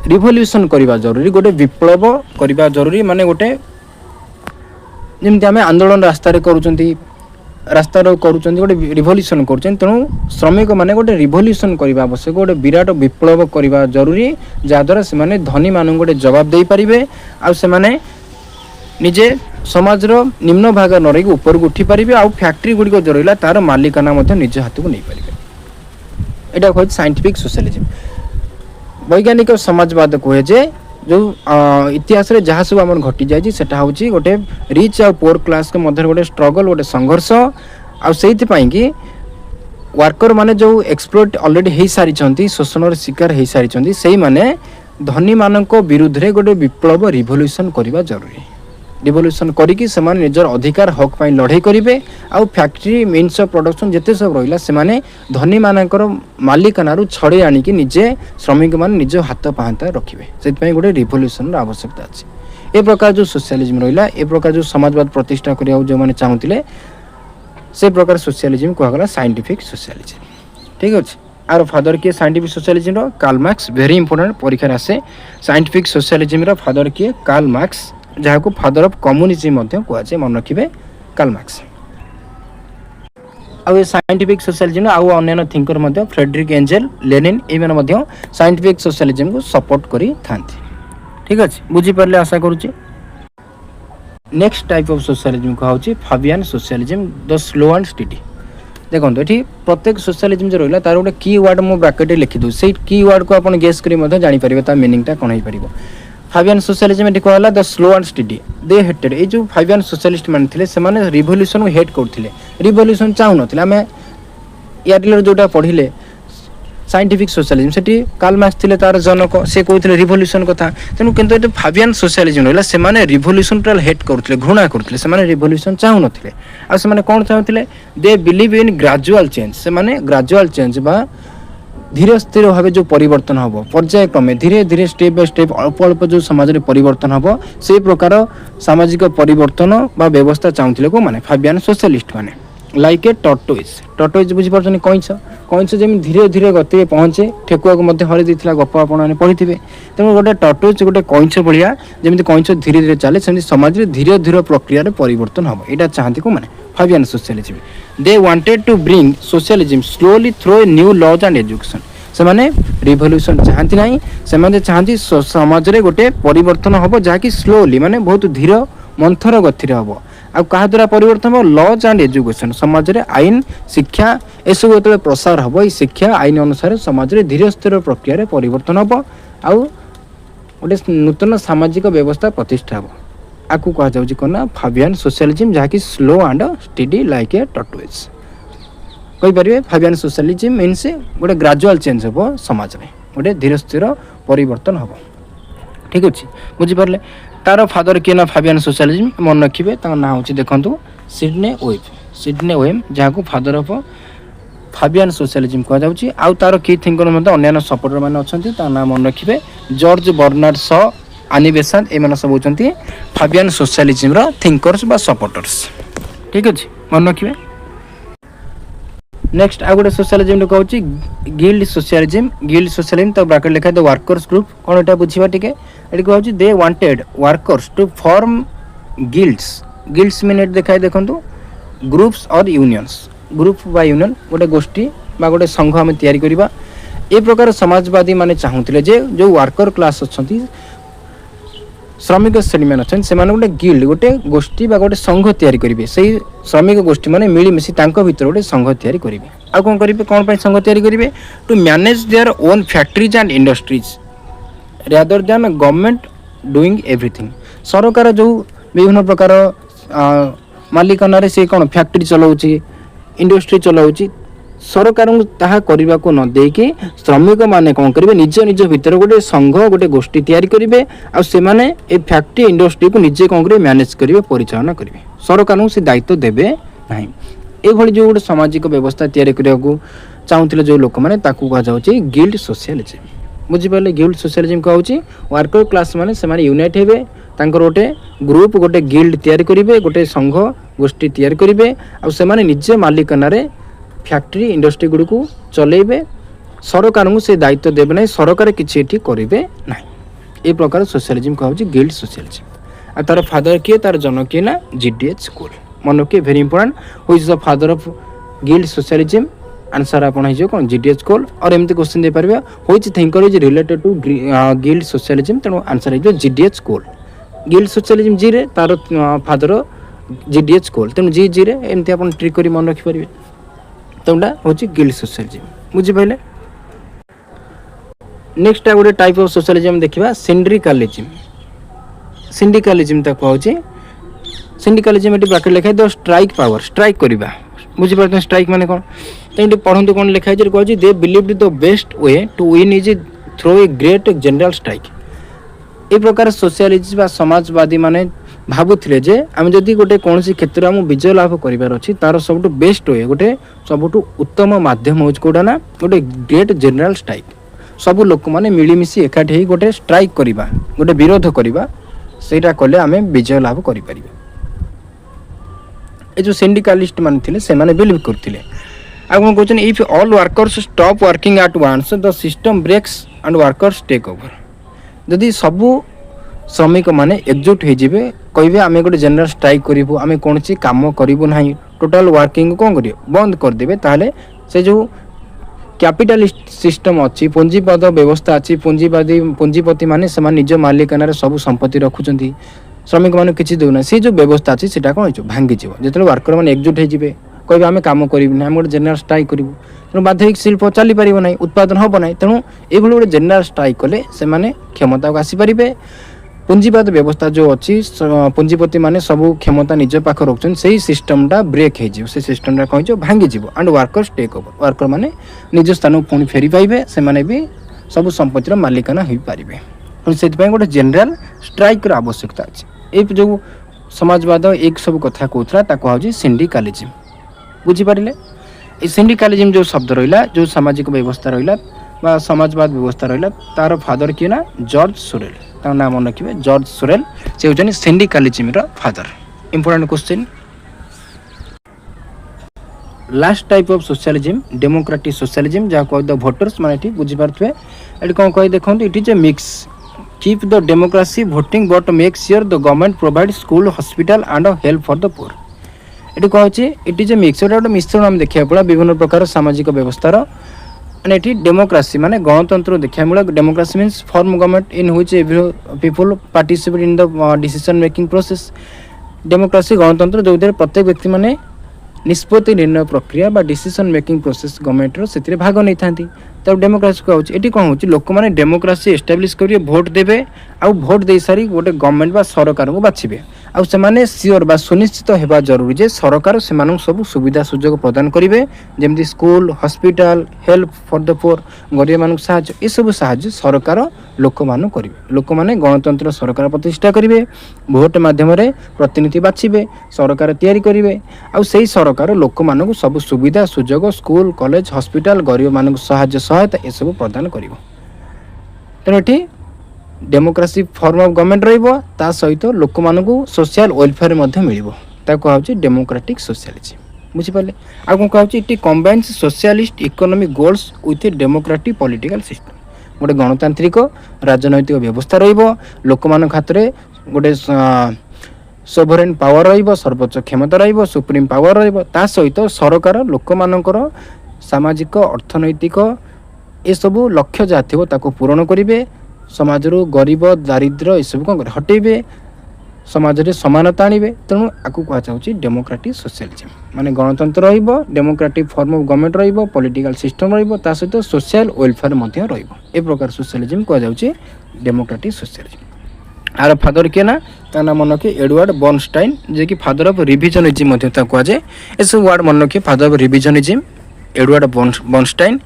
Speaker 1: रिवोल्यूशन करबा जरूरी गोटे विप्लव करबा जरूरी माने गोटे जेमति हमें आंदोलन रास्ता रे करूचंदी रास्तार करुँच गोटे रिवोल्यूशन कर तेणु श्रमिक मैंने गोटे रिवोल्यूशन करने आवश्यक गोटे विराट विप्लव करने जरूरी जहाद्वारा से धनी मान गोटे जवाब दे पारे आउ से निजे समाजर निम्न भाग न रही ऊपर को उठी पारे आउ फैक्ट्री गुड़िक जो रहा तार मालिकाना निज हाथ को नहीं पारे यहाँ कह साइंटिफिक सोशलिज्म वैज्ञानिक समाजवाद कहे जे जो इतिहास रे जहाँ सब आम घटी जाए हूँ गोटे रिच आ पुअर क्लास के मध्य गोटे स्ट्रगल गोटे संघर्ष आईपाई कि वर्कर माने जो एक्सप्लोट ऑलरेडी हो सारी शोषण शिकार हो सारी से माने धनी मान विरुद्ध रे गोटे विप्लव रिवोल्यूशन करवा जरूरी रिवोल्यूशन करिकी सेमाने निजर अधिकार हक पाई लड़ाई करेंगे आउ फैक्ट्री मीन्स ऑफ प्रोडक्शन जिते सब रहा से धनी मानकर मालिकाना छड़े आणिकी निजे श्रमिक मान निज हाथ पाहांता रखिए से गोटे रिवोल्यूशन आवश्यकता अच्छी ए प्रकार जो सोशलिज्म रहा ए प्रकार जो समाजवाद प्रतिष्ठा करिया जो मैंने चाहूले से प्रकार सोशलिज्म कहगला साइंटिफिक सोशलिज्म ठीक अच्छे आर फादर किए scientific socialism Karl Marx very important परीक्षा आसे साइंटिफिक सोशलिज्म फादर किए कार्ल मार्क्स जहाँ को फादर ऑफ कम्युनिज्म कहुए मन रखिए कार्ल मार्क्स आउ साइंटिफिक सोशलिज्म आउ अन्य थिंकर फ्रेडरिक एंजेल लेनिन ये साइंटिफिक सोशलिज्म को सपोर्ट करी थांती ठीक अच्छे बुझीपारे आशा करुच्ची नेक्स्ट टाइप ऑफ सोशलिज्म कहूँ Fabian socialism the slow and steady देखो ये प्रत्येक सोशलिज्म जो रहा तार गोटे की वर्ड मो ब्रैकेट लिखिदू से की वर्ड को आप गेस कर जापर मीनिंगटा कौन हो पार फाबियन सोशलिज्म ये कहला the slow and study they hated ये जो फाबियन सोशलिस्ट माने से रिवोल्यूशन हेट करते रिवोल्यूशन चाहून आम यार जोटा पढ़ले साइंटिफिक सोशलिज्म से कार्ल मार्क्स थे तार जनक से कहते रिवोल्यूशन कथा तेणु किंतु फाबियन सोशलिज्म रहा से रिवोल्यूशन टोटाल हेट करते घृणा करते से रिवोल्यूशन चाहून आने कौन चाहते दे बिलीव इन ग्राजुअल चेंज से ग्राजुअल चेंज बा धीरे स्थिर भाव जो परिवर्तन हम पर्यायक्रमे धीरे धीरे स्टेप बाय स्टेप अल्प अल्प जो समाज में परिवर्तन हम से प्रकार सामाजिक परिवर्तन बा व्यवस्था चाहूले को माने फाबियन सोशलिस्ट माने लाइक ए टर्टोइज बुझीपार कईंच कईंच जमी धीरे धीरे गति पहुँचे ठेकुआ को हरी देता गप आपने पढ़ी तेणु गोटे टर्टोइज गोटे कईंच भाया जमी कईंच धीरे धीरे चले सेमती समाज में धीरे धीरे प्रक्रिया परिवर्तन हम यहाँ चाहती को माने Fabian socialism they wanted to bring socialism slowly through a new laws and education से माने रिवोल्यूशन चाहती ना से चाहती समाज में गोटे परिवर्तन हम जहाँकि स्लोली माने बहुत धीर मंथर गति हम आ क्या द्वारा परिवर्तन हम लॉज एंड एजुकेशन समाज में आईन शिक्षा एसबू जो प्रसार हम ये शिक्षा आईन अनुसार समाज में धीरे स्थिर प्रक्रिया परिवर्तन हम आउ गोटे नूतन सामाजिक व्यवस्था प्रतिष्ठा हम आपको कहुँ कौन फाबियन सोशलिज्म जहाँकि slow and steady like a tortoise कहींपारे फाबियन सोशलिज्म मीन्स गोटे ग्राजुअल चेंज हम समाज में गोटे धीरे स्थिर परिवर्तन हम ठीक अच्छे बुझीपारे तार फादर किए ना फाबियन सोशलिज्म मन रखिए ना हूँ देखो सिडने वेब जहाँ को फादर ऑफ फाबियन सोशलिज्म कहुच्छी आउ तार की थिंकर अन्य सपोर्टर मैंने अच्छा ना मन रखिए जॉर्ज बर्नार्ड शॉ आनी बेसांत ये सब होती फाबियन सोशलिज्म थिंकर्स बा सपोर्टर्स ठीक अच्छे मन रखिए नेक्स्ट आ गोटे सोशलिज्म कहूँ गिल्ड सोशलिज्म तो ब्रैकेट लिखा द वर्कर्स ग्रुप कौन एटा बुझीबा टिके एटी कहूँ they wanted workers to form guilds mean देखा देखो ग्रुप्स और यूनियंस ग्रुप बा यूनियन गोटे गोष्ठी बा गोटे संघ आम तैयारी करबा ए प्रकार समाजवादी माने चाहूले जे जो वर्कर क्लास अच्छा श्रमिक श्रेणी मैंने अच्छा से गोटे गिल्ड गोटे गोष्ठी बा गोटे संघ तैयारी करेंगे से श्रमिक गोष्ठी मैंने मिलमिशी भर गोटे संघ तैयारी करेंगे आ कौन करेंगे कौन पर संघ तैयारी करेंगे to manage their own factories and industries rather than government doing everything सरकार जो विभिन्न प्रकार मालिकाना से कौन फैक्ट्री चलाऊँगी इंडस्ट्री चलाऊँगी सरकार ताहा करने को न देकी श्रमिक माने कौन करेंगे निज निज भितर गोटे संघ गोटे गोष्ठी तैयारी करेंगे आ से माने ए फैक्ट्री इंडस्ट्री को निजे कौन करेंगे मैनेज करेंगे परिचालन करेंगे सरकार से दायित्व देवे नहीं ये जो गोटे सामाजिक व्यवस्था तैयारी करने को चाहूले जो लोक मैंने कहुच्छे गिल्ड सोशलिज्म बुझीपारे गिल्ड सोशलिज्म कहूँ वर्कर क्लास मैंने से यूनाइट हेबे गोटे ग्रुप गोटे गिल्ड तैयारी करेंगे गोटे संघ गोष्ठी तैयारी करेंगे आ से निजे मालिकाना फैक्ट्री इंडस्ट्री गुड़ी को चलेबे सरकार को से दायित्व देवे ना सरकार किसी करेंगे ना ये प्रकार सोशलिज्म कहूँ गिल्ड सोशलिज्म आ तार फादर किए तार जनक किए ना जीडीएच कोल मन रखिए very important who is the father of guild socialism answer आप कौन जीडीएच कोल और एमती क्वेश्चन दे पारे which thinker is related to guild socialism तेणु आंसर हो जीडीएच कोल गिल्ड सोशलिज्म जी रे तार फादर GDH कोल तेणु जी रे एमती आप ट्रिक कर मन रखिपारे तेटा हूँ गिल्ड सोशलिज्म बुझिपारे। नेक्स्ट गोटे टाइप ऑफ सोशलिज्म देखा सिंडिकालिज्म। सिंडिकालिज्म कहूँ सिंडिकालिज्म ये ब्रैकेट लिखाई द स्ट्राइक पावर स्ट्राइक करवा बुझीपार स्ट्राइक माने कौन तो ये पढ़ु कौन लिखाई कहूँ they believe the best way to win is through a great general strike. ए प्रकार सोशलिस्ट बा समाजवादी माने भावुले जे आम जदि गोटे कौन क्षेत्र में विजय लाभ करार अच्छी तार सब बेस्ट वे गोटे सब उत्तम माध्यम हूँ कौटा ना गोटे ग्रेट जनरल स्ट्राइक सबू लोक मैंने मिलमिशि एकाठी गोटे स्ट्राइक करवा गोटे विरोध करवा सेटा कले आम विजय लाभ करें। ये जो सिंडिकालिस्ट मान थे से बिलीव करते कौन कहते if all workers stop working at once the system breaks and workers take over. जदि सबू श्रमिक मैंने एकजुट होइजिबे कहिबे आमे गोटे जनरल स्ट्राइक करिवु आमे कोनसी काम करिवु नाही टोटल वर्किंग कोन करियो बंद कर देबे ताले से जो कैपिटलिस्ट सिस्टम अच्छी पूंजीवाद व्यवस्था अच्छी पूंजीपति माने समान निज मालिकाना सब संपत्ति रखुचंती श्रमिक माने किछि देउना से जो व्यवस्था अच्छी सेटा कोन हो भांगी जीव जेतले वर्कर माने एकजुट होइजिबे कहिबे आमे काम करिवु ना आमे गोटे जनरल स्ट्राइक करिवु तेणु बाध्यिक शिल्प चली पारिबो नाही उत्पादन होबो नाही तेणु एभली गोटे जनरल स्ट्राइक कले से माने क्षमता को आसी पारिबे। पूंजीवाद व्यवस्था जो अच्छी पूंजीपति माने सब क्षमता निज पाख रखुन से सिस्टमटा ब्रेक हो सिस्टमटा कह भांगी जीव and workers take over worker माने निज स्थान पुणी फेरी पाइबे से माने भी सब संपत्तिर मालिकाना हो पारे से गोटे जनरल स्ट्राइक आवश्यकता अच्छे। ये जो समाजवाद एक सब कथा कहता हूँ सिंडिकालिज्म बुझीपारे। ये सिंडिकालिज्म जो शब्द रहा जो सामाजिक व्यवस्था रहा समाजवाद व्यवस्था रहा तार फादर किए ना जॉर्ज सोरेल तार नाम मन रखिए जॉर्ज सोरेल से होचनी सिंडिकालिज्म रा father. Important question last type of socialism democratic socialism जहाँ कह द वोटर्स माने बुझी पारे ये कौन कह देखो it is a mix keep the democracy voting but make sure the government provide school hospital and help for the poor. ये कहूँ इट इज ए मिक्स गोटे मिश्रण आम देखा पड़ा विभिन्न प्रकार सामाजिक व्यवस्थार माने ये डेमोक्रेसी माने गणतंत्र देखा मिले democracy means form government in which people participate in the decision making process. Democracy गणतंत्र जो प्रत्येक व्यक्ति माने निष्पत्ति निर्णय प्रक्रिया बा डिसीजन मेकिंग प्रोसेस गवर्नमेंट से भाग नहीं था तब डेमोक्रेसी कहूँ ये कौन हो लोक मैंने डेमोक्रेसी एस्टाब्लीश करेंगे भोट देवे आउ भोट दे सारी गोटे गवर्नमेंट बा सरकार को बाछिबे आउ से सियोर बा सुनिश्चित होगा जरूरी जे सरकार से सब सुविधा सुजोग प्रदान करेंगे जमी school hospital help for the poor गरीब मान साहय ये सब साहय सरकार लोक मान करेंगे लोक मैंने गणतंत्र सरकार प्रतिष्ठा करेंगे भोट मध्यम प्रतिनिधि बाछिबे सरकार तैयारी करेंगे आउ से सरकार लोक मान सब सुविधा सुजोग स्कूल कॉलेज हॉस्पिटल गरीब मान साहय सहायता ये सब प्रदान करिवो। तेणु ये डेमोक्रेसी फॉर्म ऑफ गवर्नमेंट रहिबो ता सहित लोक मानकु सोशल वेलफेयर मध्ये मिलिबो ता कहउची डेमोक्रेटिक सोशलिज्म बुझि पाले। आ कोन कहउची it combines socialist economic goals with democratic political system गोटे गणतांत्रिक राजनैतिक व्यवस्था रहिबो लोक मान खातरे गोटे सोवरेन पावर रहिबो सर्वोच्च क्षमता रहिबो सुप्रीम पावर रहिबो ता सहित सरकार लोक मानकर सामाजिक अर्थनैतिक ये सब लक्ष्य जहाँ थो ताको पूरण करेंगे समाज गरीब दारिद्र ये सब कौन हटेबे समाज रे समानता आणवे तेणु आपको कहुच्छे डेमोक्रेटिक सोशलिज्म माने गणतंत्र रहिबो डेमोक्रेटिक फॉर्म ऑफ गवर्नमेंट रहिबो पॉलिटिकल सिस्टम रहिबो ता सहित सोशल वेलफेयर मध्ये रहिबो ए प्रकार सोशलिज्म कहुच्छे डेमोक्रेटिक सोशलिज्म। आर फादर किए ना ता नाम मन रखिए एडवर्ड बर्नस्टाइन जे कि फादर ऑफ रिविजनिज्म मध्ये ता कहुए ए सब वर्ड मन रखिए फादर ऑफ रिविजनिज्म एडवर्ड बर्नस्टाइन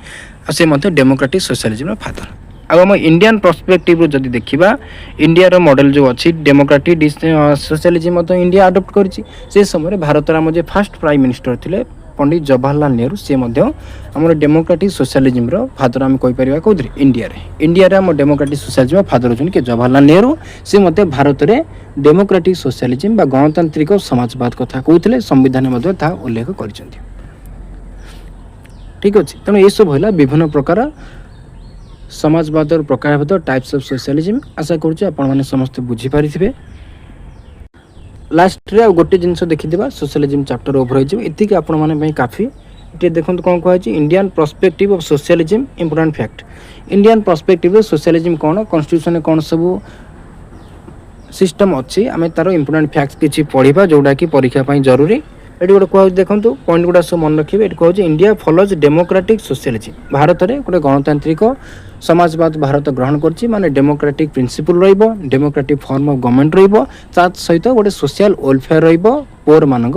Speaker 1: से डेमोक्रेटिक सोशलिज्म फादर। अब आम इंडियन पर्सपेक्टिव जदि देखा इंडिया मॉडल जो अच्छी डेमोक्रेटिक सोशलिज्म इंडिया अडॉप्ट कर समय भारत आम जो फास्ट प्राइम मिनिस्टर थे पंडित जवाहरलाल नेहरू सी आम डेमोक्रेटिक सोशलिज्म फादर आम कहीपर कौन इंडिया आम डेमोक्रेटिक सोशलिज्म फादर होती कि जवाहरलाल नेहरू सी भारत में डेमोक्रेटिक सोशलिज्म गणतांत्रिक समाजवाद कथा कहते संविधान उल्लेख कर ठीक अच्छे। तेणु ये सब है विभिन्न प्रकार समाजवाद प्रकारभेद टाइप्स ऑफ सोशलिज्म आशा करुँ समस्ते बुझीपारे। लास्ट रे गोटे जिनस देखा सोशलिज्म चैप्टर ओवर होती आपने काफी ये देखो कौन कहुच्छे Indian perspective of socialism important fact Indian perspective socialism कौन कॉन्स्टिट्यूशन कौन सब सिस्टम अच्छी आम तार इंपोर्टेंट फैक्ट्स किसी पढ़ा जोटा कि परीक्षा जरूरी ये गोटे कहूँ देखो पॉइंट गुड़ा सब मन रखिए ये कहूँ India follows democratic socialism Bharat में गोटे गणतांत्रिक समाजवाद भारत ग्रहण कर माने democratic principle democratic form of government सहित गोटे सोशल वेलफेयर पोर मान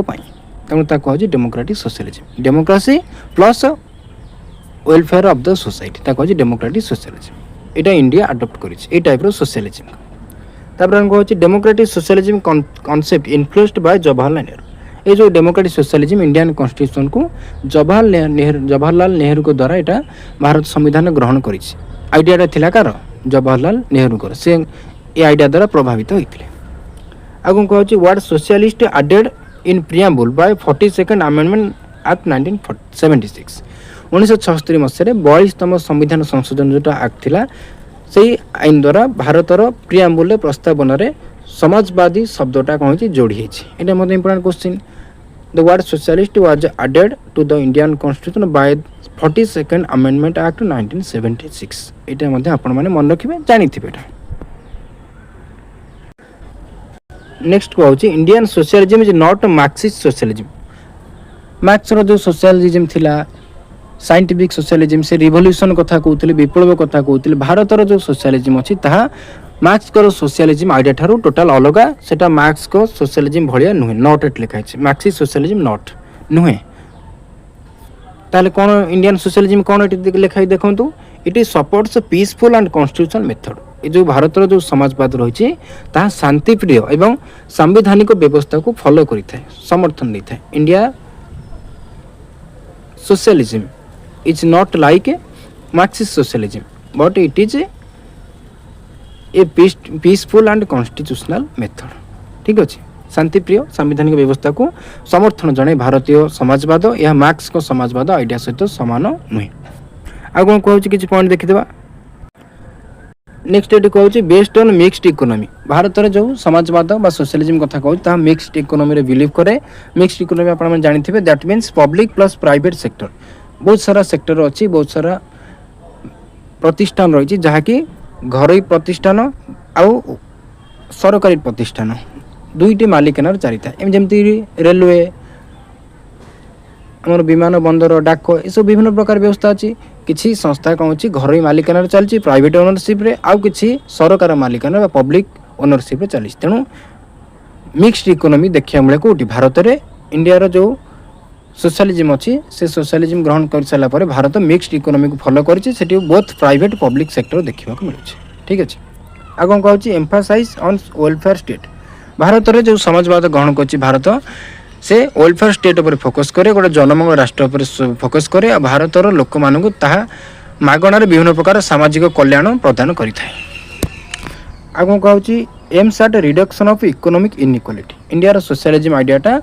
Speaker 1: तेणु कहूँ democratic socialism democracy plus welfare of the society कहूँ डेमोक्रेटिक सोशलिज्म यहाँ इंडिया अडॉप्ट कर टाइप सोशलिज्म कहूँ democratic socialism concept influenced by Jawaharlal Nehru ये जो डेमोक्रेटिक सोशलिज्म इंडियन कॉन्स्टिट्यूशन को जवाहरलाल नेहरू को द्वारा यहाँ भारत संविधान ग्रहण कर आइडिया थिला कार जवाहरलाल नेहरू से ये आइडिया द्वारा प्रभावित होते आगे कहूँ word socialist added in preamble by 42nd amendment act 1976 1976 मसीह 42तम संविधान संशोधन जो एक्ट थिला से आईन द्वारा भारतर प्रियाम्बुल प्रस्तावन में समाजवादी शब्दटा कौन जोड़ी है मतलब important question the word socialist was added to the Indian constitution by 42nd amendment act 1976 यहाँ मतलब आपण मैंने मन रखिए जानी नेक्स्ट कहूँ Indian socialism is not Marxist socialism marks जो सोशलिज्म थिला साइंटिफिक सोशलिज्म से रिवोल्यूशन कथा कहते विप्लव कथा कहते भारतर जो सोशलिज्म अच्छी मार्क्स को सोशलिज्म आइडिया ठारू टोटाल अलग सेटा मार्क्स को सोशलिज्म भाया नुहे नॉट एट लिखाई मार्क्सिस्ट सोशलिज्म नॉट नुहे ताले कौन इंडियन सोशलिज्म कौन ये लिखाई देखो it is supports peaceful and constitutional method ये जो भारतर जो समाजवाद रही शांतिप्रिय एवं संवैधानिक व्यवस्था को फॉलो करें समर्थन देता है India socialism is not like Marxist socialism but it is a peaceful and constitutional method ठीक अच्छे शांतिप्रिय संवैधानिक व्यवस्था को समर्थन जड़े भारतीय समाजवाद यह मार्क्स को समाजवाद आइडिया सहित सामान नुहे आगे कहूँ कि पॉइंट देखीदे नेक्स्ट ये कहूँ based on mixed economy Bharat में जो समाजवाद बा सोशलिज्म कथा कहूँ मिक्सड इकोनॉमी रे बिलीव करे मिक्सड इकोनॉमी आप जानी that means public plus private sector बहुत सारा सेक्टर अच्छी बहुत सारा प्रतिष्ठान रही जहाँकि घरोई प्रतिष्ठान आउ सरकारी प्रतिष्ठान दुईटी मालिकाना चली था जमती रेलवे आम विमान बंदर डाक ये सब विभिन्न प्रकार व्यवस्था अच्छी किसी संस्था कौन अच्छी घरोई मालिकाना चलती प्राइवेट ओनरशिप रे आउ किसी सरकार मालिकाना पब्लिक ओनरशिप चली तेणु मिक्सड इकोनॉमी देखा मिले कौटी भारत में इंडिया जो सोशलिज्म अच्छी से सोशलिज्म ग्रहण कर सारापर भारत मिक्सड इकोनॉमी को फॉलो करछि बोथ प्राइवेट पब्लिक सेक्टर देखा मिलूँ ठीक अच्छे आगे कहूँ emphasise on welfare state Bharat में जो समाजवाद ग्रहण कर भारत से वेलफेयर स्टेट पर फोकस करे गोटे जनमंगल राष्ट्र पर फोकस करे और भारतर लोक मानू मागणार विभिन्न प्रकार सामाजिक कल्याण प्रदान करें आगे कहूँ aims at reduction of economic inequality India socialism आइडियाटा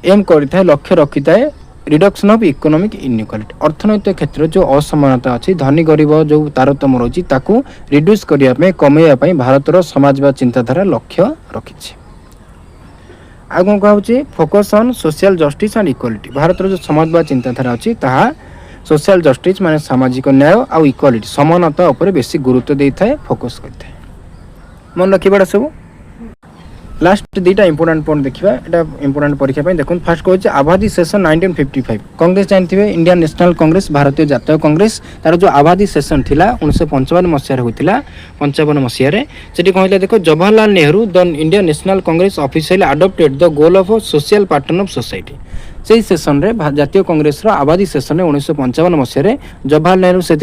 Speaker 1: एम करता है लक्ष्य रखी है रिडक्शन ऑफ इकोनॉमिक इनइक्वालिटी अर्थनैतिक क्षेत्र जो असमानता अच्छी धनी गरीब जो तारतम्य रही रिड्यूस करने कमेवाई भारतर समाजवाद चिंताधारा लक्ष्य रखी आगे कहूँ focus on social justice and equality भारतर जो समाजवाद चिंताधारा अच्छी सोशल जस्टिस माने सामाजिक न्याय आउ इक्वालिटी समानता उपर बेसी गुरुत्व देता है फोकस करता है मन रखा सब लास्ट दुटा इंपोर्टेंट पॉइंट देखा यहाँ इंपोर्टेंट परीक्षा देखो फास्ट कहूँ आबादी सेशन 1955 कांग्रेस जानते हैं इंडियन नेशनल कांग्रेस भारतीय जातीय कांग्रेस तार जो आबादी सेशन थिला 1955 मसीह होता 55 मसीह से कहला देखो Jawaharlal Nehru the Indian national Congress officially adopted the goal of social pattern of society से सेशन रे जातीय कांग्रेस आबादी सेशन 1955 मसीह जवाहरलाल नेहरू से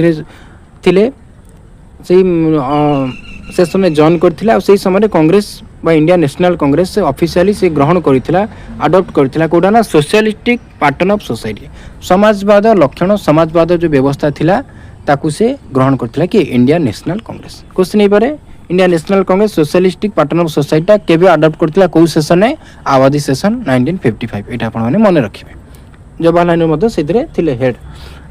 Speaker 1: सेशन में जॉइन करते समय कांग्रेस बा इंडिया नेशनल कांग्रेस से ऑफिशियली से ग्रहण करथिला अडॉप्ट करथिला कोडा ना सोशलिस्टिक पैटर्न ऑफ सोसाइटी समाजवाद लक्षण समाजवाद जो व्यवस्था थिला ताकू से ग्रहण करथिला कि इंडिया नेशनल कांग्रेस क्वेश्चन नहीं पारे India national Congress socialistic pattern of society केबे अडॉप्ट करथिला को सेशन में आबादी सेशन 1955 एटा आपण माने मन रखिबे जवाहरलाल नेहरू मध्य सेतरे थिले हेड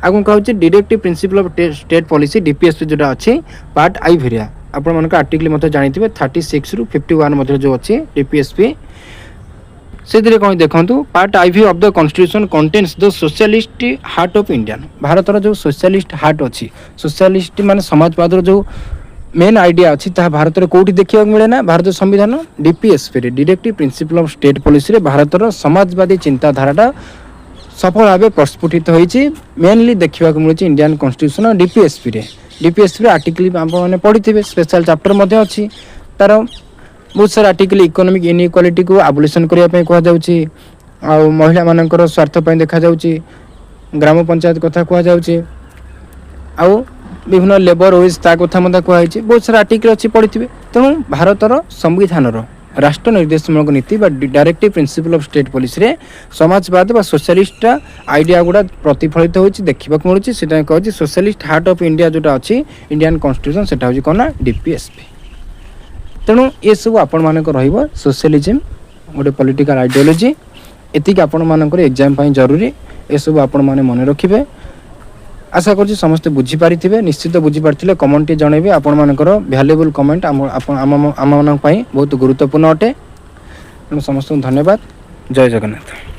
Speaker 1: आगु कहूँ directive principle of state policy DPSP जोटा अच्छी पार्ट आई भेरिया आपण मानक आर्टिकल मत जानिथिबे 36 रु 51 मध्य जो अच्छी डीपीएसपी से कौन देखो part IV of the constitution contains the socialist heart of Indian भारतर जो सोशलिस्ट हार्ट अच्छी सोशलिस्ट माने समाजवाद जो मेन आइडिया अच्छी ताहा भारत रे कोठी देखिया मिले ना भारत संविधान डीपीएसपी रे directive principle of state policy रे भारत रो समाजवादी चिंताधाराटा सफल भाव प्रस्फुटित होइछि मेनली देखिया मिलुछि इंडियन कॉन्स्टिट्यूशन डीपीएसपी रे आर्टिकल आप मैंने पढ़ी स्पेशल चैप्टर मध्य अच्छी तार बहुत सारा आर्टिकल इकोनॉमिक इनइक्वालिटी को आबोलिशन करने कह जाउछि आ महिला मानकर स्वार्थ पर देखा जाउछि ग्राम पंचायत कथा कह जाउछि आ विभिन्न लेबर वेज ता कथा मध्य कहुई बहुत सारा आर्टिकल अच्छी पढ़ी तेणु भारतर संविधान राष्ट्र निर्देशमूलक नीति directive principle of state policy रे समाजवाद व सोशलिस्ट आइडिया गुड़ा प्रतिफलित होती देखा मिलूँ से कहूँ सोशलिस्ट हार्ट ऑफ इंडिया जोटा अच्छी इंडियन कॉन्स्टिट्यूशन सेटा हूँ कौन ना डीपीएसपी तेणु ये सब आपण मानक रहिबो सोशलिज्म गोटे पॉलिटिकल आइडियोलॉजी एतिक आपण मानकर एग्जाम पाई जरूरी ए सब आपण माने मन रखिबे आशा करछि समस्त बुझी पारिथिबे निश्चित बुझी पारथिले कमेंट टी जणेबे आपण मानकर वैल्यूएबल कमेंट आम मानक पाई बहुत गुरुत्वपूर्ण अटे समस्त धन्यवाद जय जगन्नाथ।